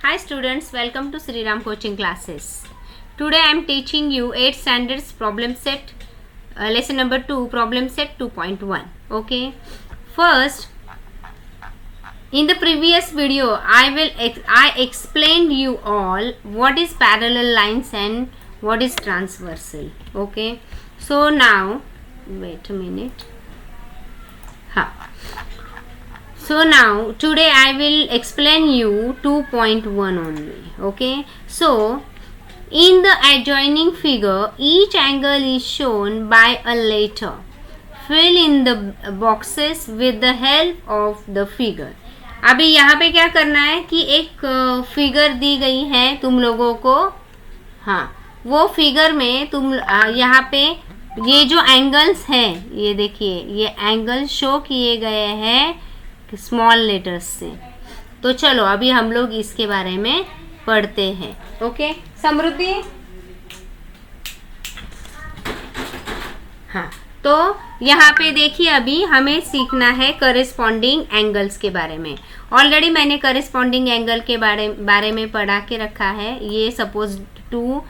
Hi students, welcome to Sri Ram coaching classes. Today I am teaching you 8 standards problem set, lesson number 2, problem set 2.1. Okay. First, in the previous video I explained you all what is parallel lines and what is transversal. Okay. So now wait a minute. So now today I will explain you 2.1 only. Okay. So in the adjoining figure each angle is shown by a letter. Fill in the boxes with the help of the figure. अभी यहाँ पे क्या करना है कि एक figure दी गई है तुम लोगों को. हाँ, वो फिगर में तुम यहाँ पे ये जो एंगल्स हैं, ये देखिए, ये एंगल शो किए गए हैं स्मॉल लेटर्स से. तो चलो अभी हम लोग इसके बारे में पढ़ते हैं. ओके समृद्धि. हाँ, तो यहाँ पे देखिए अभी हमें सीखना है करेस्पॉन्डिंग एंगल्स के बारे में. ऑलरेडी मैंने करेस्पॉन्डिंग एंगल के बारे में पढ़ा के रखा है. ये सपोज 2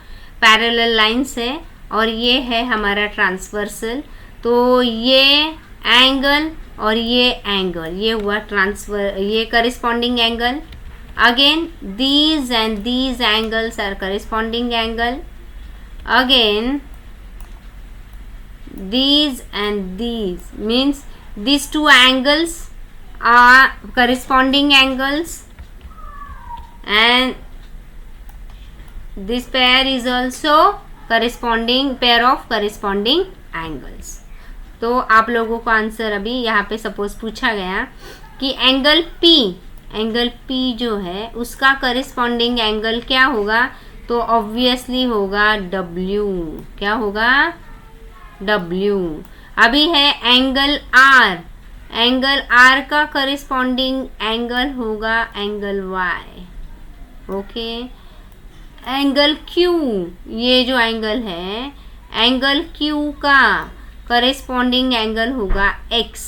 पैरेलल लाइंस है और ये है हमारा ट्रांसवर्सल. तो ये एंगल और ये एंगल, ये हुआ ये corresponding angle. Again these and these angles are corresponding angle. Again these and these means these two angles are corresponding angles and this pair is also corresponding pair of corresponding angles. तो आप लोगों को answer अभी यहाँ पे suppose पूछा गया कि एंगल P जो है उसका करेस्पॉन्डिंग एंगल क्या होगा. तो ऑब्वियसली होगा W. क्या होगा? W. अभी है एंगल R का करेस्पॉन्डिंग एंगल होगा angle Y. Okay. Angle Q, ये जो एंगल है, एंगल Q का करेस्पॉन्डिंग एंगल होगा X.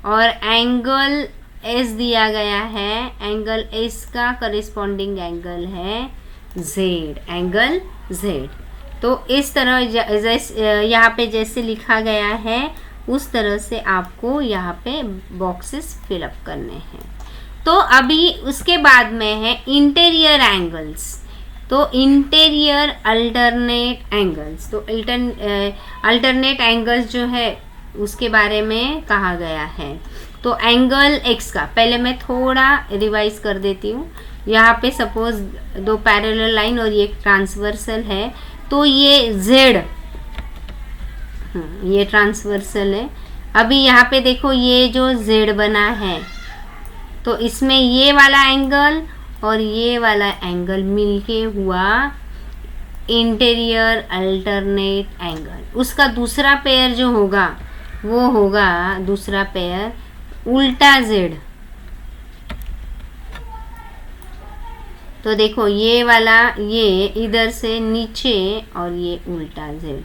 और एंगल S दिया गया है, एंगल S का करेस्पॉन्डिंग एंगल है Z, एंगल Z. तो इस तरह यहाँ पे जैसे लिखा गया है उस तरह से आपको यहाँ पे बॉक्सेस फिलअप करने हैं. तो अभी उसके बाद में है इंटीरियर एंगल्स. तो इंटीरियर अल्टरनेट एंगल्स. तो अल्टरनेट एंगल्स जो है उसके बारे में कहा गया है. तो एंगल X का पहले मैं थोड़ा रिवाइज कर देती हूँ. यहाँ पे सपोज 2 पैरेलल लाइन और ये ट्रांसवर्सल है. तो ये Z, ये ट्रांसवर्सल है. अभी यहाँ पे देखो ये जो Z बना है, तो इसमें ये वाला एंगल और ये वाला एंगल मिलके हुआ इंटीरियर अल्टरनेट एंगल. उसका दूसरा पेयर जो होगा वो होगा दूसरा पेयर उल्टा Z. तो देखो ये वाला, ये इधर से नीचे और ये उल्टा Z.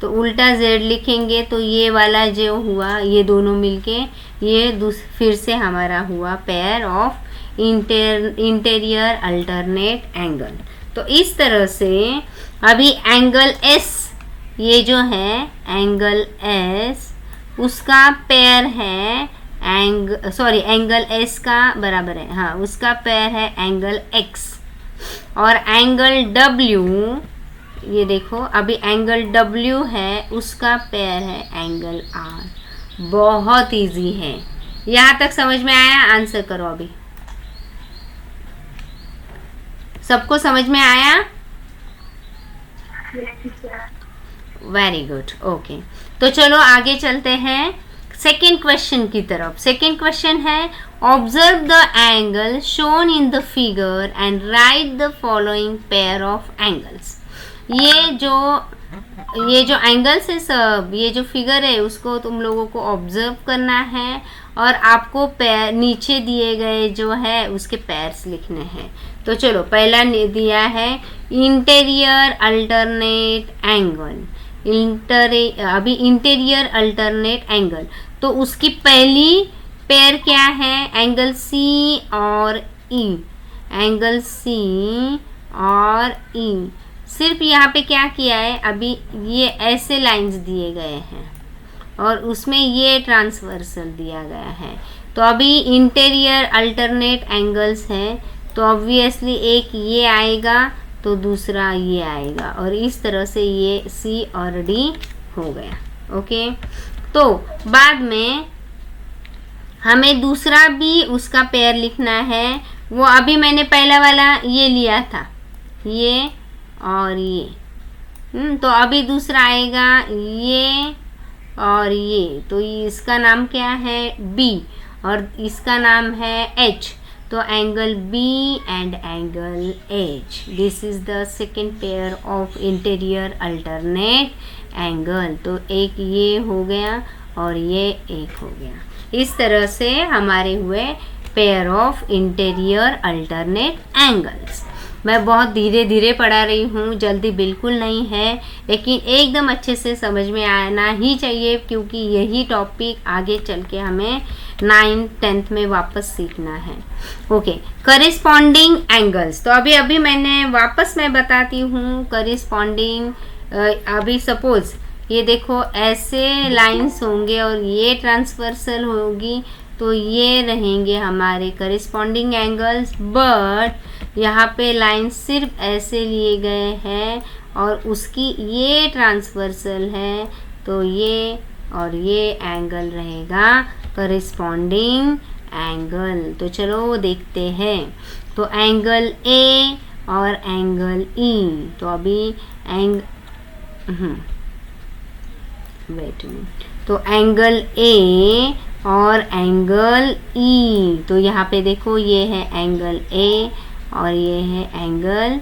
तो उल्टा Z लिखेंगे तो ये वाला जो हुआ, ये दोनों मिलके ये फिर से हमारा हुआ pair of interior alternate angle. तो इस तरह से अभी एंगल S, ये जो है एंगल S, उसका पेयर है एंगल S का बराबर है, हाँ, उसका पेयर है एंगल X. और एंगल W, ये देखो अभी एंगल W है, उसका पेयर है एंगल R. बहुत इजी है. यहाँ तक समझ में आया? आंसर करो अभी. सबको समझ में आया? Very good. ओके, तो चलो आगे चलते हैं सेकेंड क्वेश्चन की तरफ. सेकेंड क्वेश्चन है observe the angle shown in the figure and right the following pair of angles. ये जो एंगल्स है सब, ये जो फिगर है उसको तुम लोगों को ऑब्जर्व करना है और आपको पैर नीचे दिए गए जो है उसके पैर्स लिखने हैं. तो चलो पहला दिया है इंटीरियर अल्टरनेट एंगल. अभी इंटीरियर अल्टरनेट एंगल, तो उसकी पहली पेयर क्या है? एंगल C और E. एंगल सी और ई। सिर्फ यहाँ पे क्या किया है, अभी ये ऐसे लाइंस दिए गए हैं और उसमें ये ट्रांसवर्सल दिया गया है। तो अभी इंटीरियर अल्टरनेट एंगल्स हैं, तो ऑब्वियसली एक ये आएगा तो दूसरा ये आएगा, और इस तरह से ये सी और डी हो गया। ओके, तो बाद में हमें दूसरा भी उसका पेयर लिखना है। वो अभी मैंने पहला वाला ये लिया था, ये और ये। तो अभी दूसरा आएगा ये और ये। तो इसका नाम क्या है, बी, और इसका नाम है एच। तो angle B and angle H, this is the second pair of interior alternate angle. तो एक ये हो गया और ये एक हो गया। इस तरह से हमारे हुए pair of interior alternate angles. मैं बहुत धीरे धीरे पढ़ा रही हूँ, जल्दी बिल्कुल नहीं है, लेकिन एकदम अच्छे से समझ में आना ही चाहिए, क्योंकि यही टॉपिक आगे चल के हमें 9th 10th में वापस सीखना है। Okay, corresponding angles. तो अभी मैंने वापस मैं बताती हूँ करिस्पॉन्डिंग। अभी सपोज ये देखो ऐसे लाइंस होंगे और ये ट्रांसवर्सल होगी, तो ये रहेंगे हमारे करिस्पॉन्डिंग एंगल्स। बट यहाँ पे लाइन सिर्फ ऐसे लिए गए हैं और उसकी ये ट्रांसवर्सल है, तो ये और ये एंगल रहेगा करिस्पॉन्डिंग एंगल। तो चलो देखते हैं। तो एंगल ए और एंगल ई। तो अभी वेट मिनट। तो एंगल ए और एंगल ई। तो यहाँ पे देखो ये है एंगल ए और ये है एंगल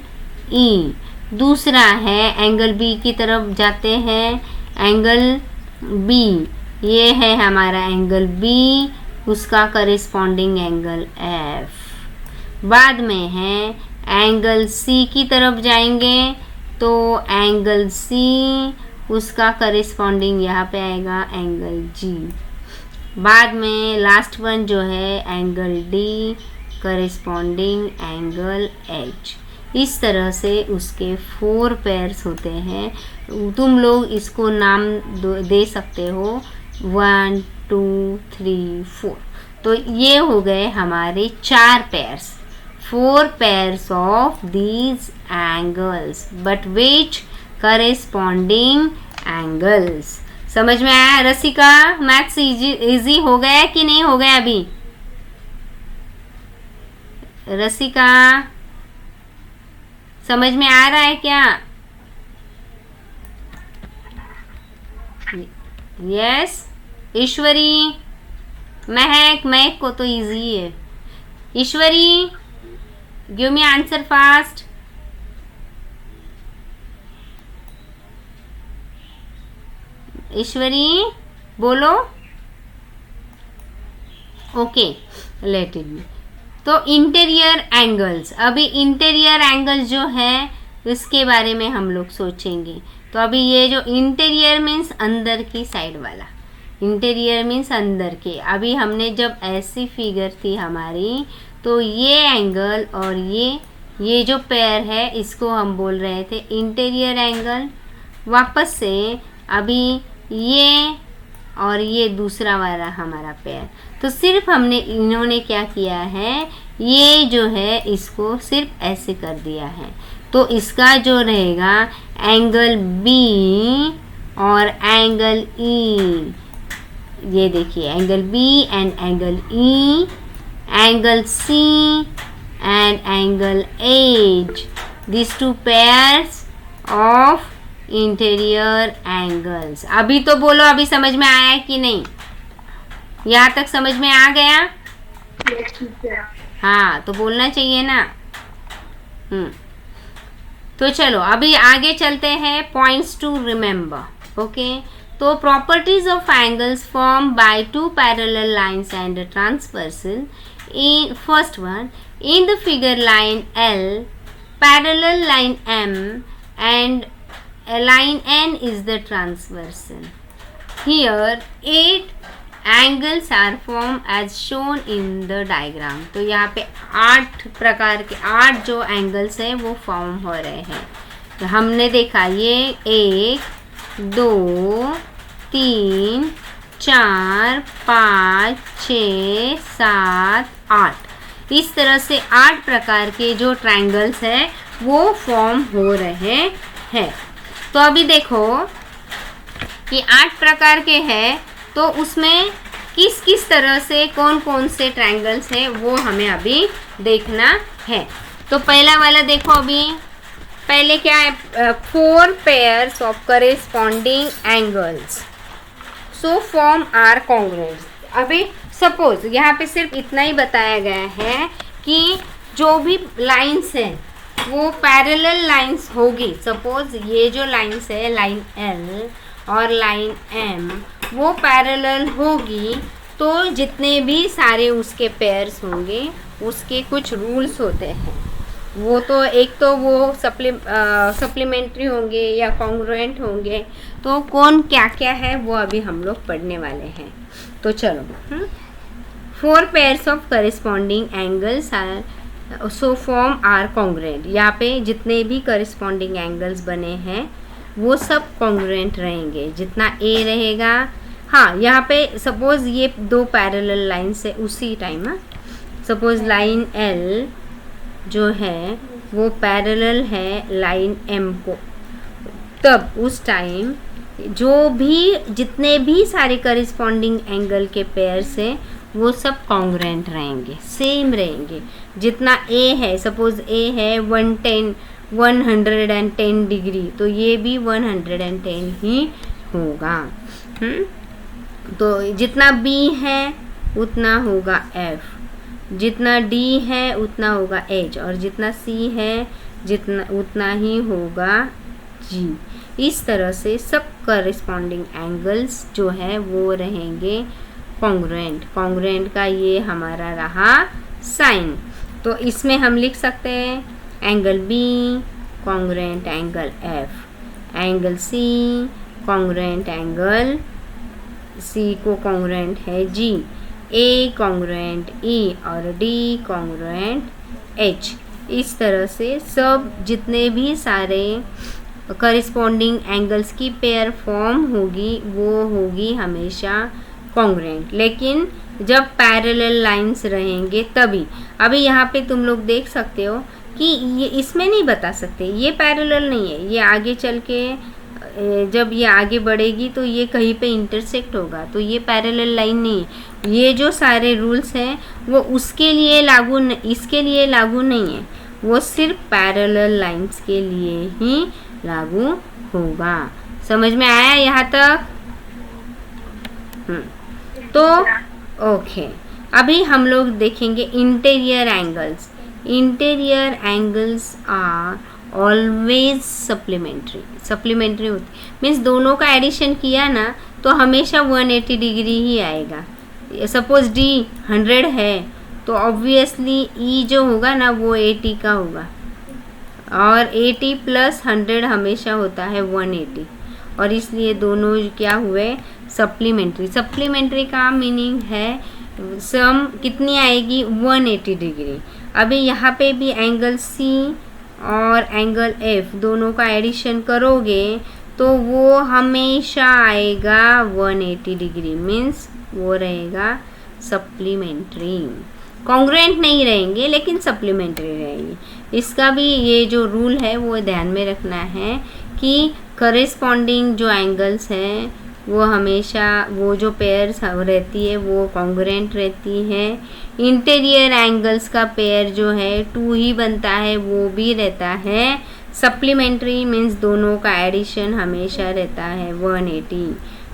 ई। दूसरा है एंगल बी की तरफ जाते हैं, एंगल बी। ये है हमारा एंगल बी, उसका करिस्पॉन्डिंग एंगल एफ। बाद में है एंगल सी की तरफ जाएंगे, तो एंगल सी, उसका करिस्पॉन्डिंग यहाँ पे आएगा एंगल जी। बाद में लास्ट वन जो है angle D, corresponding angle H. इस तरह से उसके 4 पेयर्स होते हैं। तुम लोग इसको नाम दे सकते हो 1 2 3 4। तो ये हो गए हमारे 4 pairs, 4 pairs of these angles, but which corresponding angles. समझ में आया रसिका? मैथ्स इजी हो गया कि नहीं हो गया अभी? रसिका समझ में आ रहा है क्या? यस। ईश्वरी, महक को तो इजी है। ईश्वरी, गिव मी आंसर फास्ट। ईश्वरी बोलो। Okay, let it be. तो इंटीरियर एंगल्स, अभी इंटीरियर एंगल्स जो है उसके बारे में हम लोग सोचेंगे। तो अभी ये जो इंटीरियर मीन्स अंदर की साइड वाला, इंटीरियर मीन्स अंदर के। अभी हमने जब ऐसी फिगर थी हमारी, तो ये एंगल और ये जो पेयर है इसको हम बोल रहे थे इंटीरियर एंगल। वापस से अभी ये और ये दूसरा वाला हमारा पेयर। तो सिर्फ इन्होंने क्या किया है, ये जो है इसको सिर्फ ऐसे कर दिया है। तो इसका जो रहेगा एंगल बी और एंगल ई, ये देखिए angle B and angle E, angle C and angle H, this 2 pairs of interior angles. अभी तो बोलो, अभी समझ में आया कि नहीं? यहाँ तक समझ में आ गया? हाँ, तो बोलना चाहिए ना। तो चलो अभी आगे चलते हैं, पॉइंट्स टू रिमेम्बर। ओके, तो properties of angles form by 2 parallel lines and transversal. In first one, in the figure line L, parallel line M and line N is the transversal. Here 8 angles are form as shown in the diagram. तो यहाँ पे 8 प्रकार के 8 जो angles हैं वो form हो रहे हैं। तो हमने देखा ये 1 2 3 4 5 6 7 8, इस तरह से 8 प्रकार के जो ट्रायंगल्स हैं वो फॉर्म हो रहे हैं। तो अभी देखो कि 8 प्रकार के हैं, तो उसमें किस किस तरह से कौन कौन से ट्रायंगल्स हैं वो हमें अभी देखना है। तो पहला वाला देखो, अभी पहले क्या है, 4 pairs of corresponding angles so form are congruent. अभी सपोज यहाँ पे सिर्फ इतना ही बताया गया है कि जो भी लाइंस हैं वो पैरेलल लाइंस होगी। सपोज ये जो लाइंस है, लाइन L और लाइन M, वो पैरेलल होगी, तो जितने भी सारे उसके पेयर्स होंगे उसके कुछ रूल्स होते हैं। वो तो एक तो वो सप्लीमेंट्री होंगे या कॉन्ग्रुएंट होंगे, तो कौन क्या क्या है वो अभी हम लोग पढ़ने वाले हैं। तो चलो, 4 pairs of corresponding angles are so form are congruent. यहाँ पे जितने भी करेस्पॉन्डिंग एंगल्स बने हैं वो सब कॉन्ग्रुएंट रहेंगे। जितना A रहेगा, हाँ यहाँ पे सपोज ये 2 पैरेलल लाइन्स है उसी टाइम, सपोज लाइन L जो है वो पैरेलल है लाइन M को, तब उस टाइम जो भी जितने भी सारे करेस्पॉन्डिंग एंगल के पेयर्स हैं वो सब कॉन्ग्रुएंट रहेंगे, सेम रहेंगे। जितना A है, सपोज A है 110 डिग्री, तो ये भी 110 ही होगा। तो जितना B है उतना होगा F, जितना D है उतना होगा H, और जितना C है जितना उतना ही होगा G। इस तरह से सब करेस्पॉन्डिंग एंगल्स जो है वो रहेंगे कॉन्ग्रुएंट। कॉन्ग्रुएंट का ये हमारा रहा साइन। तो इसमें हम लिख सकते हैं angle B congruent angle F, angle C congruent angle C को कॉन्ग्रुएंट है G, A कॉन्ग्रुएंट E और D कॉन्ग्रुएंट H। इस तरह से सब जितने भी सारे करेस्पॉन्डिंग एंगल्स की पेयर फॉर्म होगी वो होगी हमेशा कॉन्ग्रुएंट। लेकिन जब पैरेलल लाइंस रहेंगे तभी। अभी यहाँ पे तुम लोग देख सकते हो कि ये इसमें नहीं बता सकते ये पैरेलल नहीं है, ये आगे चल के जब ये आगे बढ़ेगी तो ये कहीं पे इंटरसेक्ट होगा, तो ये पैरेलल लाइन नहीं है। ये जो सारे रूल्स हैं वो उसके लिए लागू इसके लिए लागू नहीं है, वो सिर्फ पैरेलल लाइंस के लिए ही लागू होगा। समझ में आया यहाँ तक? तो ओके, अभी हम लोग देखेंगे interior angles. Interior angles are always supplementary होती, मीन्स दोनों का एडिशन किया ना तो हमेशा 180 डिग्री ही आएगा। सपोज D 100 है तो ऑब्वियसली E जो होगा ना वो 80 का होगा, और 80 प्लस 100 हमेशा होता है 180, और इसलिए दोनों क्या हुए सप्लीमेंट्री। सप्लीमेंट्री का मीनिंग है सम कितनी आएगी 180 डिग्री। अभी यहाँ पे भी एंगल C और एंगल F दोनों का एडिशन करोगे तो वो हमेशा आएगा 180 डिग्री, मीन्स वो रहेगा सप्लीमेंट्री। कॉन्ग्रुएंट नहीं रहेंगे लेकिन सप्लीमेंट्री रहेगी। इसका भी ये जो रूल है वो ध्यान में रखना है कि करेस्पॉन्डिंग जो एंगल्स हैं वो हमेशा वो जो पेयर्स रहती है वो कॉन्ग्रुएंट रहती है। इंटीरियर एंगल्स का पेयर जो है 2 ही बनता है वो भी रहता है सप्लीमेंट्री, मीन्स दोनों का एडिशन हमेशा रहता है 180,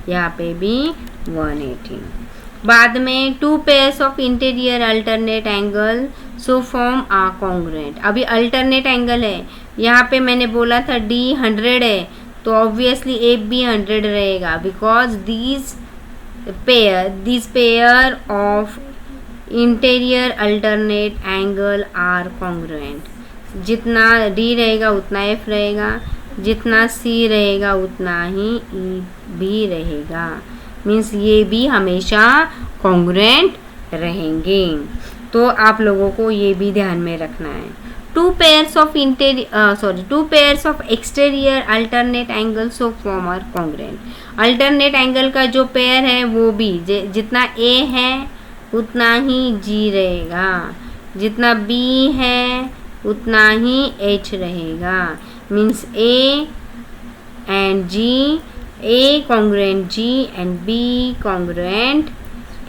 यहाँ पे भी 180। बाद में 2 pairs of interior alternate angle so form are congruent. अभी अल्टरनेट एंगल है, यहाँ पे मैंने बोला था D 100 है तो ऑब्वियसली F भी 100 रहेगा, because this pair of interior alternate angle are congruent. जितना D रहेगा उतना F रहेगा, जितना C रहेगा उतना ही E भी रहेगा। मीन्स ये भी हमेशा कॉन्ग्रुएंट रहेंगे। तो आप लोगों को ये भी ध्यान में रखना है। Two pairs of exterior alternate angles of form are congruent. Alternate angle का जो पेयर है वो भी जितना ए है उतना ही जी रहेगा, जितना बी है उतना ही एच रहेगा। Means A and G, A congruent G and B congruent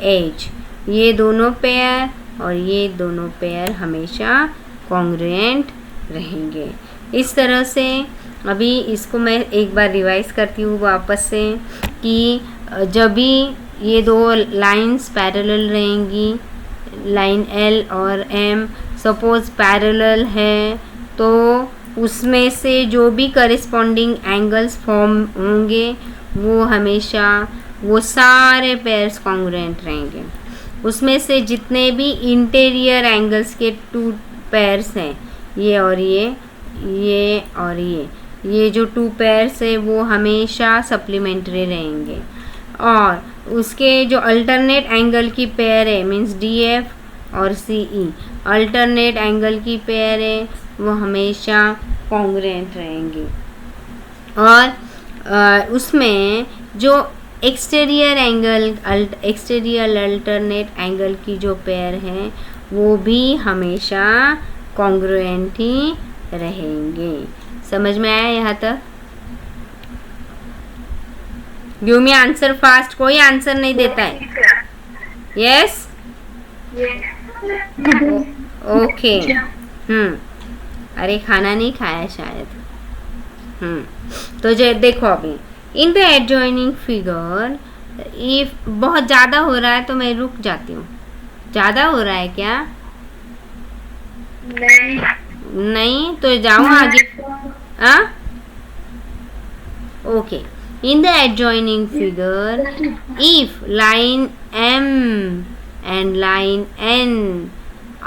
H, ये दोनों पेयर और ये दोनों पेयर हमेशा कॉन्ग्रुएंट रहेंगे। इस तरह से अभी इसको मैं एक बार रिवाइज करती हूँ वापस से कि जब भी ये दो लाइंस पैरेलल रहेंगी, लाइन एल और एम सपोज पैरेलल है, तो उसमें से जो भी करिस्पॉन्डिंग एंगल्स फॉर्म होंगे वो हमेशा वो सारे पेयर्स कॉन्ग्रुएंट रहेंगे। उसमें से जितने भी इंटीरियर एंगल्स के टू पेयर्स हैं, ये और ये और ये जो टू पेयर्स है वो हमेशा सप्लीमेंट्री रहेंगे। और उसके जो अल्टरनेट एंगल की पेयर है मीन्स डी एफ और सी ई, अल्टरनेट एंगल की पेयर है वो हमेशा कॉन्ग्रुएंट रहेंगी। और उसमें जो एक्सटीरियर अल्टरनेट एंगल की जो पेयर है वो भी हमेशा कॉन्ग्रुएंट ही रहेंगे। समझ में आया यहाँ तक? गिव मी आंसर फास्ट, कोई आंसर नहीं देता है। Yes, okay. अरे खाना नहीं खाया शायद। तो जो देखो अभी in the adjoining figure, if बहुत ज़्यादा हो रहा है तो मैं रुक जाती हूँ। ज़्यादा हो रहा है क्या? नहीं तो जाऊँ आगे। Okay, in the adjoining figure, if line M and line N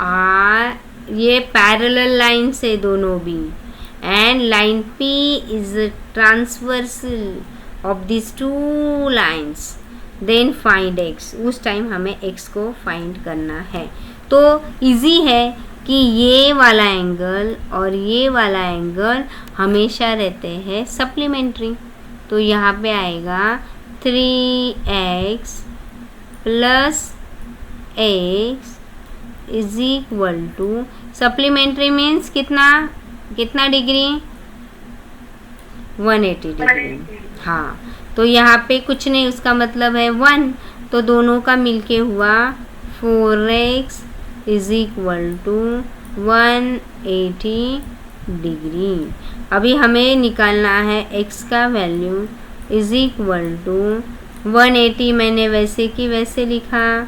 are ये parallel lines है दोनों भी, and line P is a transversal of these two lines, then find x। उस टाइम हमें x को फाइंड करना है। तो इजी है कि ये वाला एंगल और ये वाला एंगल हमेशा रहते हैं सप्लीमेंट्री। तो यहाँ पे आएगा 3x plus x is equal to, supplementary means कितना डिग्री? 180 डिग्री। हाँ, तो यहाँ पे कुछ नहीं, उसका मतलब है 1, तो दोनों का मिलके हुआ 4x is equal to 180 degree. अभी हमें निकालना है x का वैल्यू इज इक्वल टू 180। मैंने वैसे की वैसे लिखा,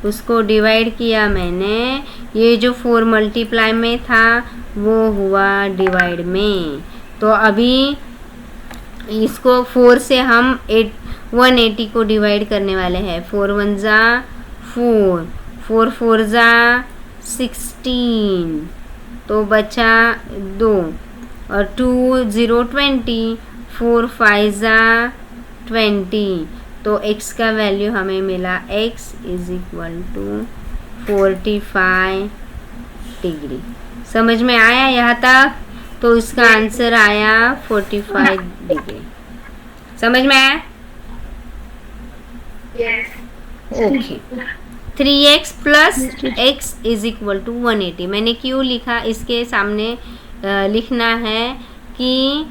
उसको डिवाइड किया मैंने, ये जो 4 मल्टीप्लाई में था वो हुआ डिवाइड में। तो अभी इसको 4 से हम 180 को डिवाइड करने वाले हैं। 4 1 जा 4, 4 4 जा 16, तो बचा 2 और 2 0 20, 4 5 जा 20, तो x का वैल्यू हमें मिला x is equal to 45 degree. समझ में आया यहाँ तक? तो इसका आंसर आया 45 डिग्री। समझ में आया? Okay. 3x plus x is equal to 180। मैंने क्यों लिखा? इसके सामने लिखना है कि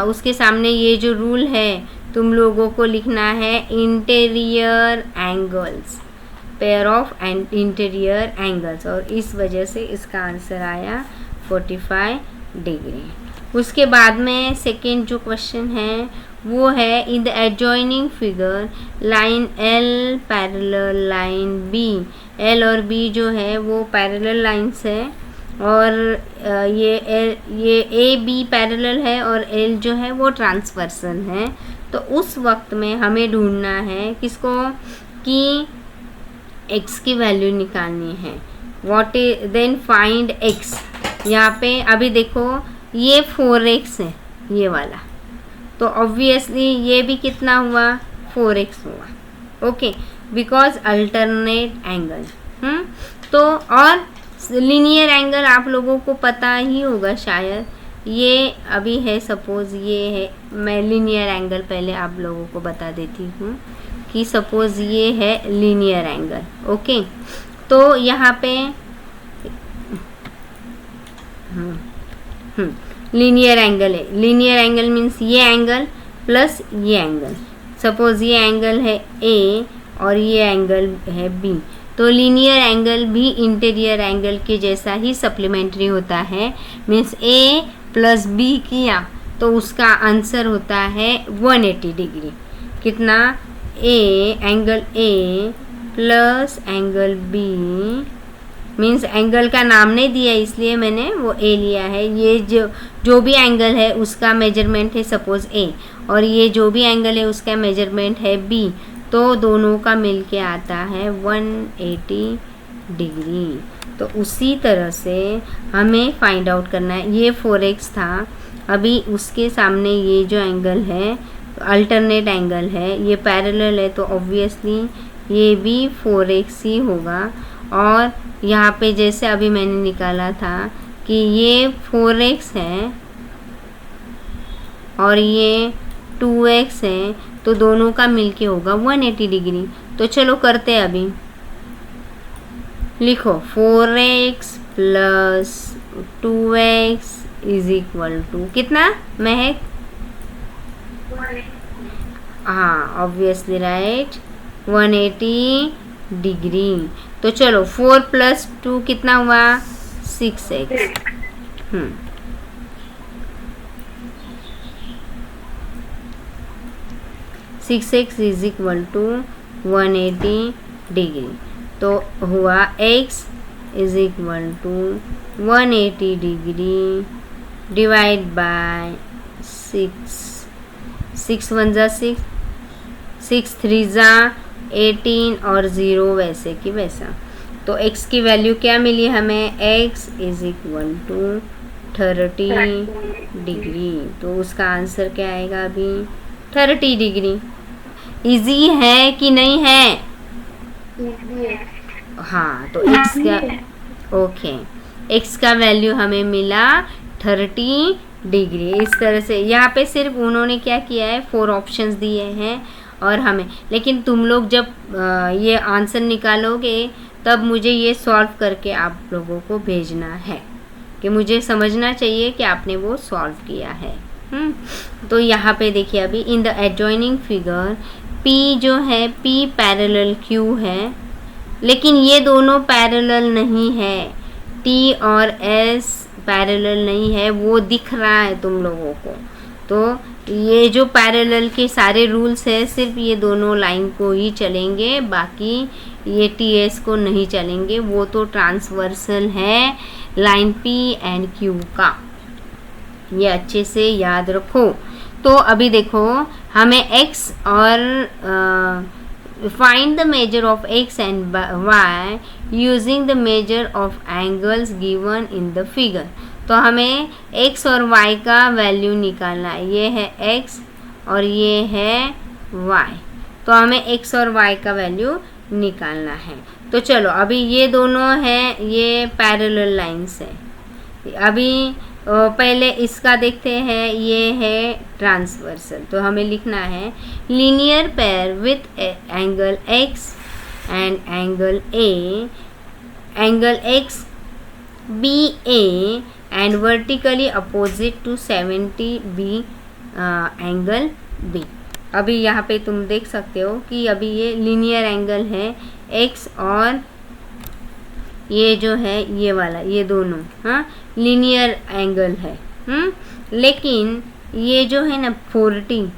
उसके सामने ये जो रूल है तुम लोगों को लिखना है interior angles, pair of interior angles, और इस वजह से इसका आंसर आया 45 डिग्री। उसके बाद में सेकेंड जो क्वेश्चन है वो है in the adjoining figure line L parallel line B। L और B जो है वो पैरेलल लाइंस है, और ये A B पैरेलल है और L जो है वो ट्रांसवर्सल है। तो उस वक्त में हमें ढूंढना है किसको, कि x की वैल्यू निकालनी है। What is then find x। यहाँ पे अभी देखो ये 4x है ये वाला, तो ऑब्वियसली ये भी कितना हुआ 4x होगा। Okay, because alternate angle. तो और लीनियर एंगल आप लोगों को पता ही होगा शायद, ये अभी है सपोज ये है, मैं लीनियर एंगल पहले आप लोगों को बता देती हूँ कि सपोज ये है लीनियर एंगल। ओके, तो यहाँ पे लीनियर एंगल है। लीनियर एंगल मीन्स ये एंगल प्लस ये एंगल। सपोज ये एंगल है ए और ये एंगल है बी, तो लीनियर एंगल भी इंटीरियर एंगल के जैसा ही सप्लीमेंट्री होता है। मीन्स ए प्लस बी किया तो उसका आंसर होता है 180 डिग्री। कितना? Angle A plus angle B, means angle का नाम नहीं दिया इसलिए मैंने वो ए लिया है। ये जो भी एंगल है उसका मेजरमेंट है सपोज ए, और ये जो भी एंगल है उसका मेजरमेंट है बी, तो दोनों का मिलके आता है 180 डिग्री। तो उसी तरह से हमें फाइंड आउट करना है। ये 4x था, अभी उसके सामने ये जो एंगल है अल्टरनेट एंगल है, ये पैरेलल है, तो ऑब्वियसली ये भी 4x ही होगा। और यहाँ पे जैसे अभी मैंने निकाला था कि ये 4x है और ये 2x है, तो दोनों का मिलके होगा 180 डिग्री। तो चलो करते हैं अभी। लिखो 4x plus 2x is equal to कितना महक? हाँ, ऑब्वियसली राइट, 180 डिग्री। तो चलो 4 प्लस 2 कितना हुआ? 6x। 6x is equal to 180 degree. तो हुआ x is equal to 180 degree divide by 6। 6 1 जा 6, 6 3 जा 18 और 0 वैसे की वैसा। तो x की वैल्यू क्या मिली हमें? x is equal to 30 degree. तो उसका आंसर क्या आएगा अभी? 30 डिग्री। इजी है कि नहीं है? हाँ, तो x का x का वैल्यू हमें मिला 30 डिग्री। इस तरह से यहाँ पे सिर्फ उन्होंने क्या किया है, 4 ऑप्शंस दिए हैं और हमें, लेकिन तुम लोग जब ये आंसर निकालोगे तब मुझे ये सॉल्व करके आप लोगों को भेजना है, कि मुझे समझना चाहिए कि आपने वो सॉल्व किया है। तो यहाँ पे देखिए अभी in the adjoining figure P जो है P पैरेलल Q है, लेकिन ये दोनों पैरेलल नहीं है। T और S पैरेलल नहीं है, वो दिख रहा है तुम लोगों को। तो ये जो पैरेलल के सारे रूल्स है सिर्फ ये दोनों लाइन को ही चलेंगे, बाकी ये TS को नहीं चलेंगे। वो तो ट्रांसवर्सल है लाइन P एंड Q का, ये अच्छे से याद रखो। तो अभी देखो हमें x और find the measure of x and y using the measure of angles given in the figure. तो हमें x और y का वैल्यू निकालना है। ये है x और ये है y, तो हमें x और y का वैल्यू निकालना है। तो चलो अभी ये दोनों हैं, ये पैरेलल लाइंस है। अभी पहले इसका देखते हैं, ये है ट्रांसवर्सल। तो हमें लिखना है linear pair with angle x and angle a, angle x BA and vertically opposite to 70 B angle B। अभी यहाँ पे तुम देख सकते हो कि अभी ये लीनियर एंगल है x और ये जो है ये वाला, ये दोनों हाँ लीनियर एंगल है। लेकिन ये जो है ना 40,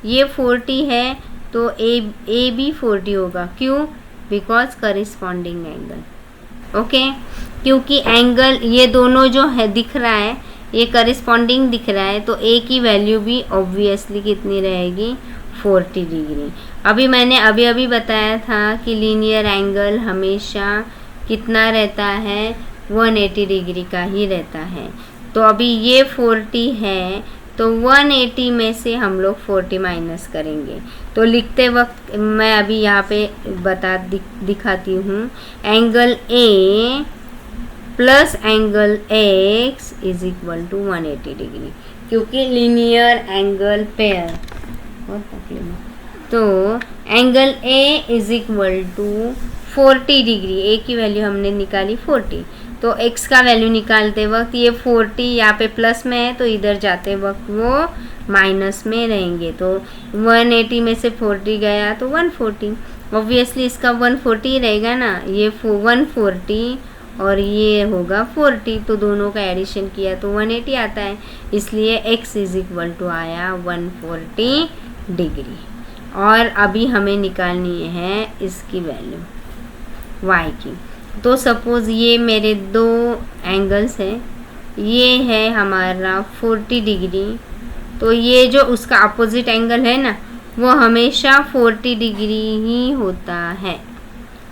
ये 40 है तो ए भी 40 होगा। क्यों? Because corresponding angle. ओके, क्योंकि एंगल ये दोनों जो है दिख रहा है, ये करिस्पॉन्डिंग दिख रहा है, तो ए की वैल्यू भी ऑब्वियसली कितनी रहेगी? 40 डिग्री। अभी मैंने अभी बताया था कि लीनियर एंगल हमेशा कितना रहता है? 180 डिग्री का ही रहता है। तो अभी ये 40 है, तो तो 180 में से हम लोग 40 माइनस करेंगे। तो लिखते वक्त मैं अभी यहाँ पे दिखाती हूँ, angle A plus angle X is equal to 180 degree, क्योंकि लीनियर एंगल पेयर। तो angle A is equal to 40 degree, A की वैल्यू हमने निकाली 40, तो x का वैल्यू निकालते वक्त ये 40 यहाँ पे प्लस में है तो इधर जाते वक्त वो माइनस में रहेंगे। तो 180 में से 40 गया तो 140, ऑब्वियसली इसका 140 रहेगा ना, ये 140 और ये होगा 40, तो दोनों का एडिशन किया तो 180 आता है, इसलिए x इज इक्वल टू आया 140 डिग्री। और अभी हमें निकालनी है इसकी वैल्यू y की। तो सपोज़ ये मेरे दो एंगल्स हैं, ये है हमारा 40 डिग्री, तो ये जो उसका अपोजिट एंगल है ना वो हमेशा 40 डिग्री ही होता है।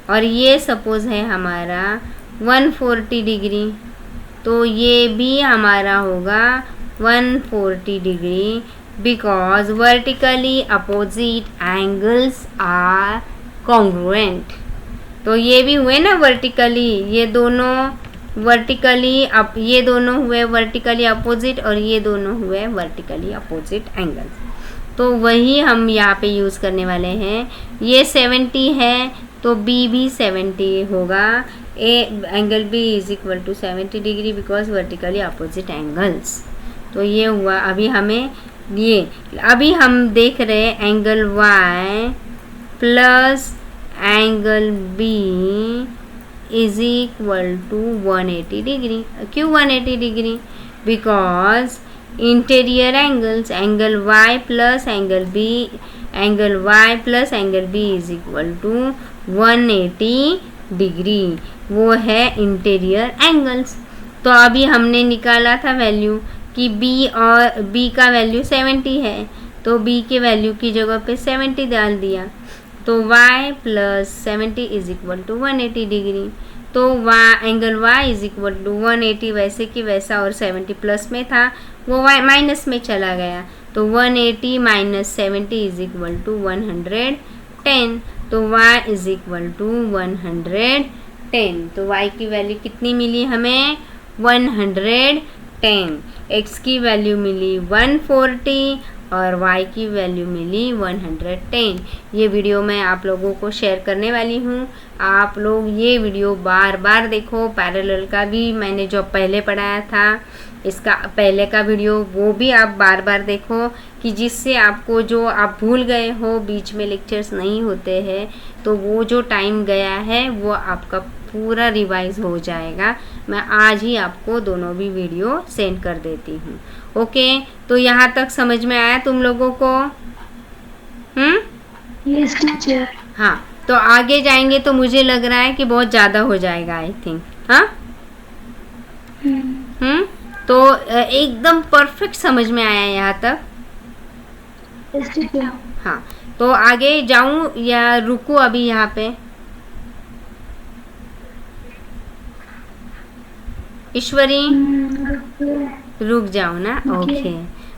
और ये सपोज़ है हमारा 140 डिग्री, तो ये भी हमारा होगा 140 degree, because vertically opposite angles are congruent. तो ये भी हुए ना वर्टिकली, ये दोनों वर्टिकली अप, ये दोनों हुए वर्टिकली अपोजिट और ये दोनों हुए वर्टिकली अपोजिट एंगल्स। तो वही हम यहाँ पे यूज़ करने वाले हैं। ये 70 है तो बी भी 70 होगा, angle B is equal to 70 degree because vertically opposite angles. तो ये हुआ। अभी हम देख रहे हैं angle Y plus angle B is equal to 180 degree. क्यों 180 degree? Because interior angles, angle Y plus angle B is equal to 180 degree, वो है इंटीरियर एंगल्स। तो अभी हमने निकाला था वैल्यू कि बी का वैल्यू 70 है, तो बी के वैल्यू की जगह पे 70 डाल दिया, तो y plus 70 is equal to 180 degree. तो angle y is equal to 180 वैसे कि वैसा, और 70 प्लस में था वो y माइनस में चला गया, तो 180 माइनस 70 इज इक्वल टू 110। तो y इज इक्वल टू 110। तो y की वैल्यू कितनी मिली हमें? 110। x की वैल्यू मिली 140 और y की वैल्यू मिली 110। ये वीडियो मैं आप लोगों को शेयर करने वाली हूँ, आप लोग ये वीडियो बार बार देखो। पैरेलल का भी मैंने जो पहले पढ़ाया था, इसका पहले का वीडियो, वो भी आप बार बार देखो, कि जिससे आपको जो आप भूल गए हो, बीच में लेक्चर्स नहीं होते हैं, तो वो जो टाइम गया है वो आपका पूरा रिवाइज हो जाएगा। मैं आज ही आपको दोनों भी वीडियो सेंड कर देती हूँ। ओके, तो यहाँ तक समझ में आया तुम लोगों को? Yes teacher. हाँ, तो आगे जाएंगे तो मुझे लग रहा है कि बहुत ज़्यादा हो जाएगा, आई थिंक। हाँ, तो एकदम परफेक्ट समझ में आया यहाँ तक? Yes teacher. हाँ, तो आगे जाऊँ या रुकूँ अभी यहाँ पे? ईश्वरी, रुक जाओ ना? ओके,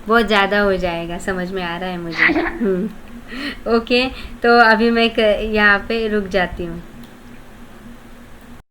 बहुत ज़्यादा हो जाएगा, समझ में आ रहा है मुझे। ओके, तो अभी मैं यहाँ पे रुक जाती हूँ।